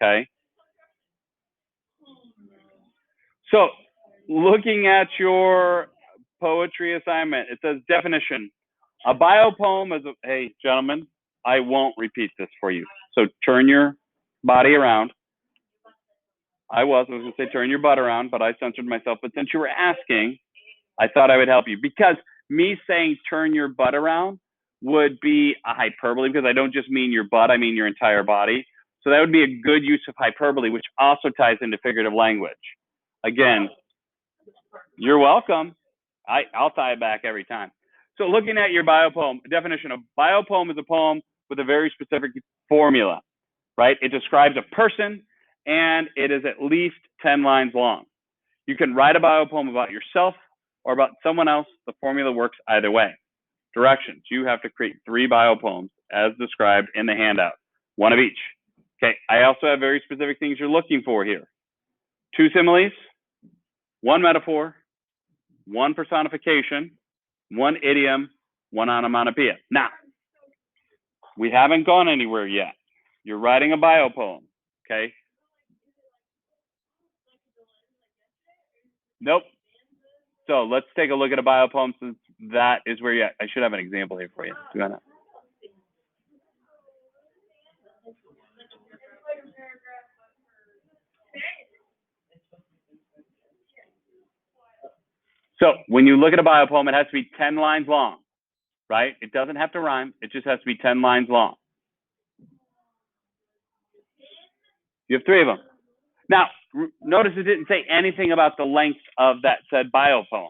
okay? So looking at your poetry assignment, it says definition. A biopoem is hey, gentlemen, I won't repeat this for you. So turn your body around. I was going to say turn your butt around, but I censored myself. But since you were asking, I thought I would help you, because me saying turn your butt around would be a hyperbole, because I don't just mean your butt, I mean your entire body. So that would be a good use of hyperbole, which also ties into figurative language. Again, you're welcome. I'll tie it back every time. So looking at your biopoem, definition of biopoem is a poem with a very specific formula, right? It describes a person and it is at least 10 lines long. You can write a biopoem about yourself or about someone else. The formula works either way. Directions. You have to create 3 biopoems as described in the handout, 1 of each. Okay, I also have very specific things you're looking for here. 2 similes, 1 metaphor, 1 personification, 1 idiom, 1 onomatopoeia. Now, we haven't gone anywhere yet. You're writing a biopoem, okay? Nope. So let's take a look at a biopoem, since that is where you're at. I should have an example here for you. So when you look at a biopoem, it has to be 10 lines long, right? It doesn't have to rhyme. It just has to be 10 lines long. You have 3 of them. Now, notice it didn't say anything about the length of that said biopoem.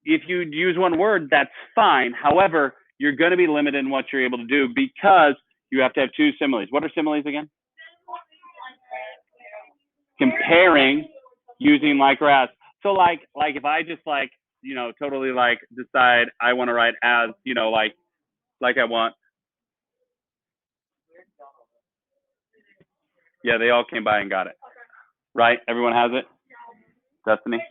If you use 1 word, that's fine. However, you're going to be limited in what you're able to do, because you have to have 2 similes. What are similes again? Comparing using like or as. So like if I just totally decide I want to write as, like I want. Yeah, they all came by and got it. Right? Everyone has it? Destiny?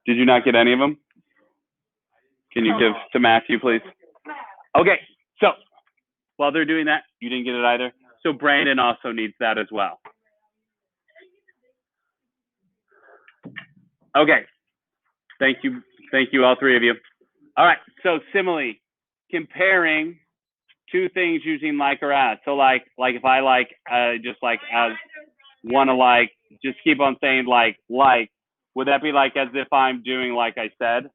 Did you not get any of them? Can you give to Matthew, please? Okay, so while they're doing that, you didn't get it either. So Brandon also needs that as well. Okay, thank you, all 3 of you. All right, so simile, comparing 2 things using like or as. So like if I just as want to just keep on saying like, would that be like as if I'm doing like I said?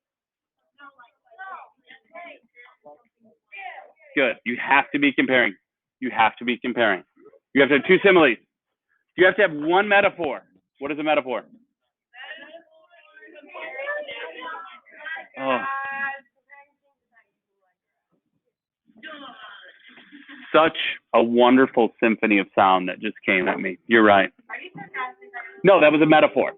Good. You have to be comparing. You have to be comparing. You have to have 2 similes. You have to have 1 metaphor. What is a metaphor? Oh. Such a wonderful symphony of sound that just came at me. You're right. No, that was a metaphor.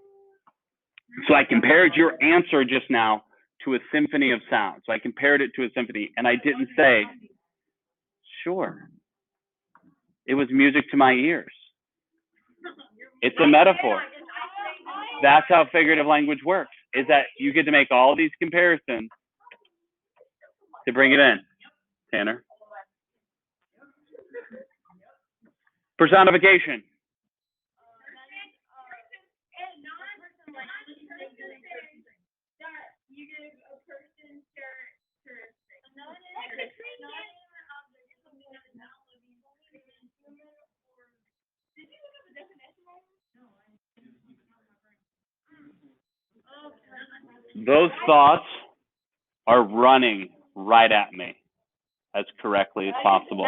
So I compared your answer just now to a symphony of sound. So I compared it to a symphony, and I didn't say, sure. It was music to my ears. It's a metaphor. That's how figurative language works, is that you get to make all these comparisons to bring it in. Tanner? Personification. Those thoughts are running right at me as correctly as possible.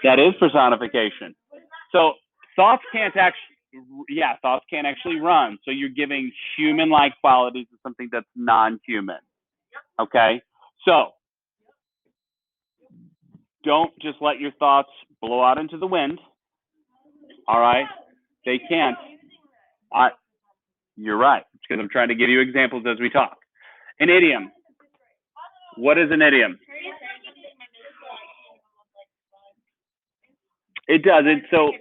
That is personification. So thoughts can't actually run. So you're giving human-like qualities to something that's non-human. Okay? So don't just let your thoughts blow out into the wind. All right? They can't. You're right, because I'm trying to give you examples as we talk. An idiom. What is an idiom? It does. So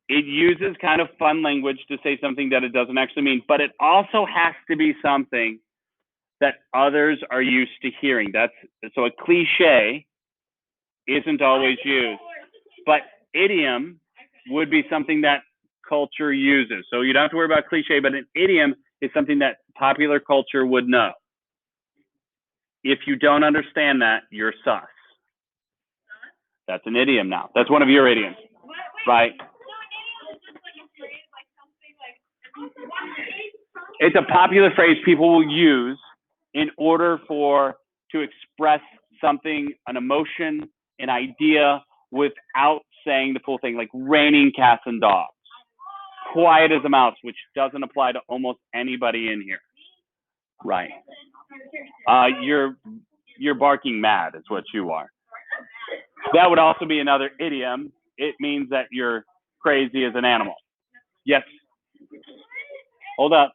it uses kind of fun language to say something that it doesn't actually mean, but it also has to be something that others are used to hearing. So a cliche isn't always used, but idiom would be something that culture uses. So you don't have to worry about cliche, but an idiom is something that popular culture would know. If you don't understand that, you're sus. That's an idiom now. That's one of your idioms, right? It's a popular phrase people will use in order to express something, an emotion, an idea, without saying the full thing, like raining cats and dogs. Quiet as a mouse, which doesn't apply to almost anybody in here. Right. You're barking mad is what you are. That would also be another idiom. It means that you're crazy as an animal. Yes. Hold up.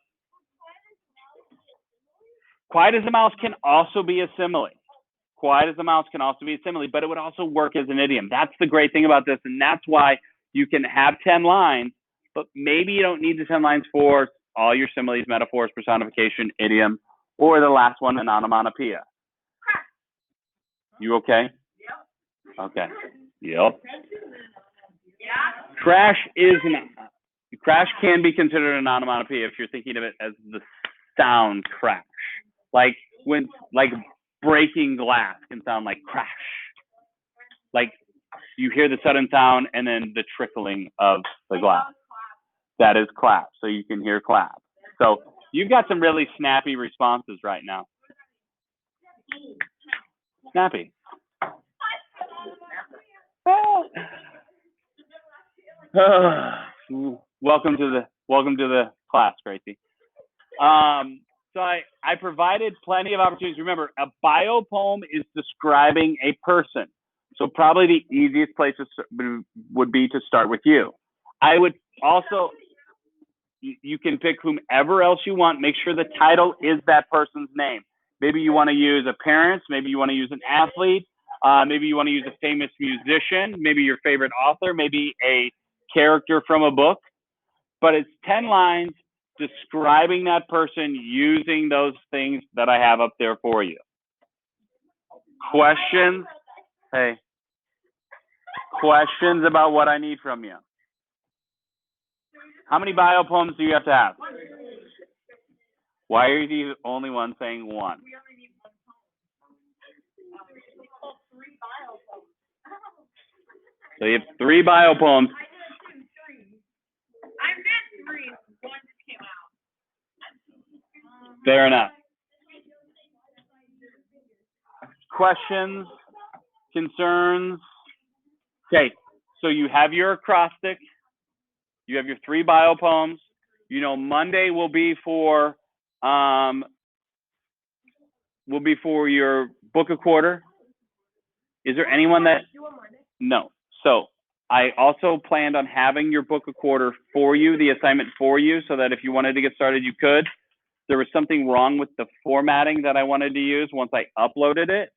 Quiet as a mouse can also be a simile. Quiet as a mouse can also be a simile, but it would also work as an idiom. That's the great thing about this, and that's why you can have 10 lines, but maybe you don't need the 10 lines for all your similes, metaphors, personification, idiom, or the last one, an onomatopoeia. You okay? Okay. Yep. Crash can be considered an onomatopoeia if you're thinking of it as the sound crash. Like breaking glass can sound like crash. Like you hear the sudden sound and then the trickling of the glass. That is clap. So you can hear clap. So you've got some really snappy responses right now. Snappy. Welcome to the class, Gracie. So I provided plenty of opportunities. Remember, a biopoem is describing a person. So probably the easiest place would be to start with you. I would also, you can pick whomever else you want. Make sure the title is that person's name. Maybe you want to use a parent. Maybe you want to use an athlete. Maybe you want to use a famous musician. Maybe your favorite author. Maybe a character from a book. But it's 10 lines describing that person using those things that I have up there for you. Questions? Hey. Questions about what I need from you? How many biopoems do you have to have? Why are you the only one saying one? So you have 3 biopoems. Fair enough. Questions? Concerns? Okay, so you have your acrostic. You have your 3 biopoems. You know, Monday will be for your book a quarter. Is there anyone that? No. So I also planned on having your book a quarter for you, the assignment for you, so that if you wanted to get started, you could. There was something wrong with the formatting that I wanted to use once I uploaded it.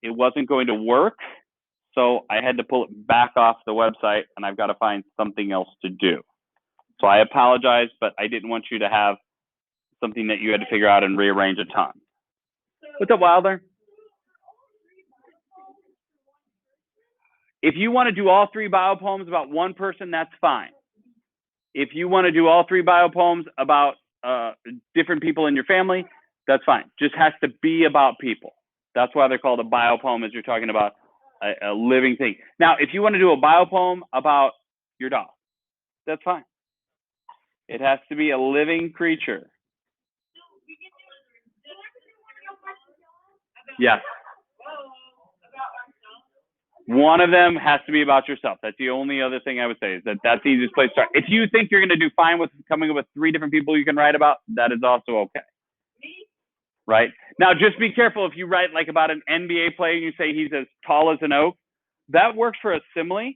It wasn't going to work. So I had to pull it back off the website, and I've got to find something else to do. So I apologize, but I didn't want you to have something that you had to figure out and rearrange a ton. What's up, Wilder? If you want to do all 3 biopoems about one person, that's fine. If you want to do all 3 biopoems about different people in your family, that's fine. Just has to be about people. That's why they're called a biopoem, as you're talking about a living thing. Now, if you want to do a biopoem about your dog, that's fine. It has to be a living creature. Yes. One of them has to be about yourself. That's the only other thing I would say, is that that's the easiest place to start. If you think you're going to do fine with coming up with 3 different people you can write about, that is also okay. Right? Now, just be careful if you write like about an NBA player and you say he's as tall as an oak. That works for a simile.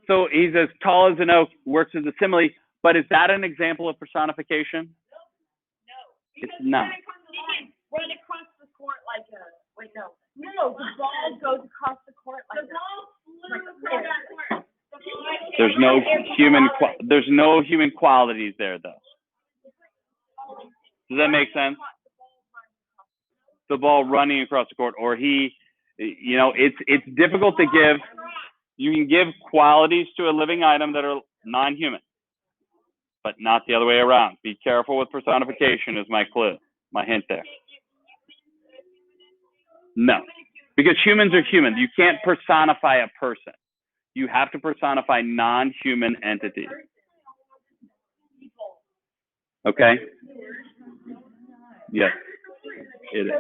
So he's as tall as an oak works as a simile, but is that an example of personification? No. It's not. Run across the court like a, the ball goes across the court like There's no human qualities there, though. Does that make sense? The ball running across the court, or it's difficult to give. You can give qualities to a living item that are non-human, but not the other way around. Be careful with personification is my clue, my hint there. No, because humans are humans. You can't personify a person. You have to personify non-human entities. Okay? Yes, it is.